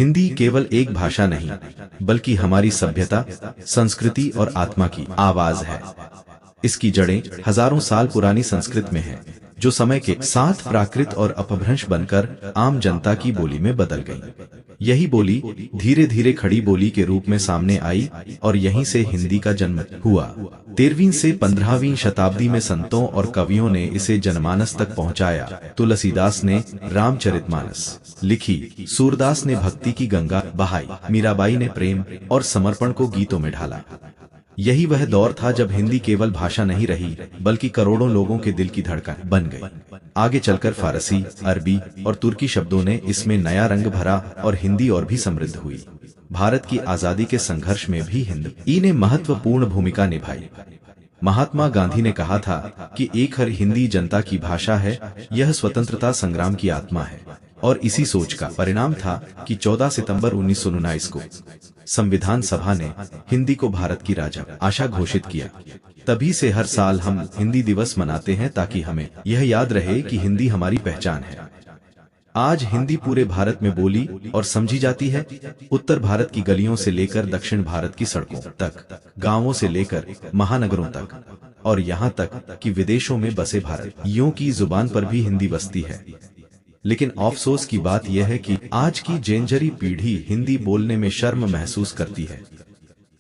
हिंदी केवल एक भाषा नहीं, बल्कि हमारी सभ्यता, संस्कृति और आत्मा की आवाज है। इसकी जड़ें हजारों साल पुरानी संस्कृत में हैं, जो समय के साथ प्राकृत और अपभ्रंश बनकर आम जनता की बोली में बदल गई। यही बोली धीरे धीरे खड़ी बोली के रूप में सामने आई और यहीं से हिंदी का जन्म हुआ। 13वीं से 15वीं शताब्दी में संतों और कवियों ने इसे जनमानस तक पहुंचाया। तुलसीदास ने रामचरितमानस लिखी, सूरदास ने भक्ति की गंगा बहाई, मीराबाई ने प्रेम और समर्पण को गीतों में ढाला। यही वह दौर था जब हिंदी केवल भाषा नहीं रही, बल्कि करोड़ों लोगों के दिल की धड़कन बन गई। आगे चलकर फारसी, अरबी और तुर्की शब्दों ने इसमें नया रंग भरा और हिंदी और भी समृद्ध हुई। भारत की आजादी के संघर्ष में भी हिंदी ने महत्वपूर्ण भूमिका निभाई। महात्मा गांधी ने कहा था कि एक हर हिंदी जनता की भाषा है, यह स्वतंत्रता संग्राम की आत्मा है। और इसी सोच का परिणाम था कि 14 सितंबर 1919 को संविधान सभा ने हिंदी को भारत की राजभाषा घोषित किया। तभी से हर साल हम हिंदी दिवस मनाते हैं, ताकि हमें यह याद रहे कि हिंदी हमारी पहचान है। आज हिंदी पूरे भारत में बोली और समझी जाती है। उत्तर भारत की गलियों से लेकर दक्षिण भारत की सड़कों तक, गांवों से लेकर महानगरों तक और यहाँ तक कि विदेशों में बसे भारतीयों की जुबान पर भी हिंदी बसती है। लेकिन अफसोस की बात यह है कि आज की जेंजरी पीढ़ी हिंदी बोलने में शर्म महसूस करती है।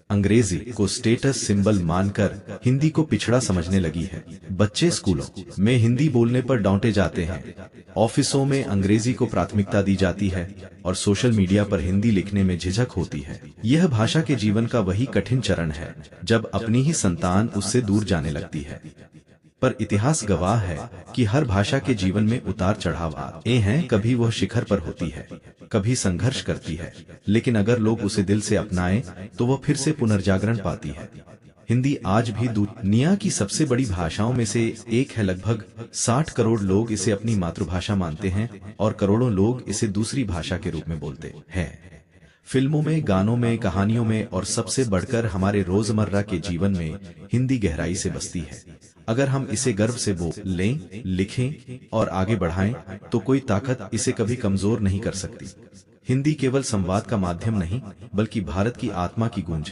अंग्रेजी को स्टेटस सिंबल मानकर हिंदी को पिछड़ा समझने लगी है। बच्चे स्कूलों में हिंदी बोलने पर डांटे जाते हैं, ऑफिसों में अंग्रेजी को प्राथमिकता दी जाती है और सोशल मीडिया पर हिंदी लिखने में झिझक होती है। यह भाषा के जीवन का वही कठिन चरण है जब अपनी ही संतान उससे दूर जाने लगती है। पर इतिहास गवाह है कि हर भाषा के जीवन में उतार चढ़ाव आते हैं। कभी वह शिखर पर होती है, कभी संघर्ष करती है, लेकिन अगर लोग उसे दिल से अपनाएं तो वह फिर से पुनर्जागरण पाती है। हिंदी आज भी दुनिया की सबसे बड़ी भाषाओं में से एक है। लगभग 60 करोड़ लोग इसे अपनी मातृभाषा मानते हैं और करोड़ों लोग इसे दूसरी भाषा के रूप में बोलते हैं। फिल्मों में, गानों में, कहानियों में और सबसे बढ़कर हमारे रोजमर्रा के जीवन में हिंदी गहराई से बसती है। अगर हम इसे गर्व से बोलें, लिखें और आगे बढ़ाएं, तो कोई ताकत इसे कभी कमजोर नहीं कर सकती। हिंदी केवल संवाद का माध्यम नहीं, बल्कि भारत की आत्मा की गूंज है।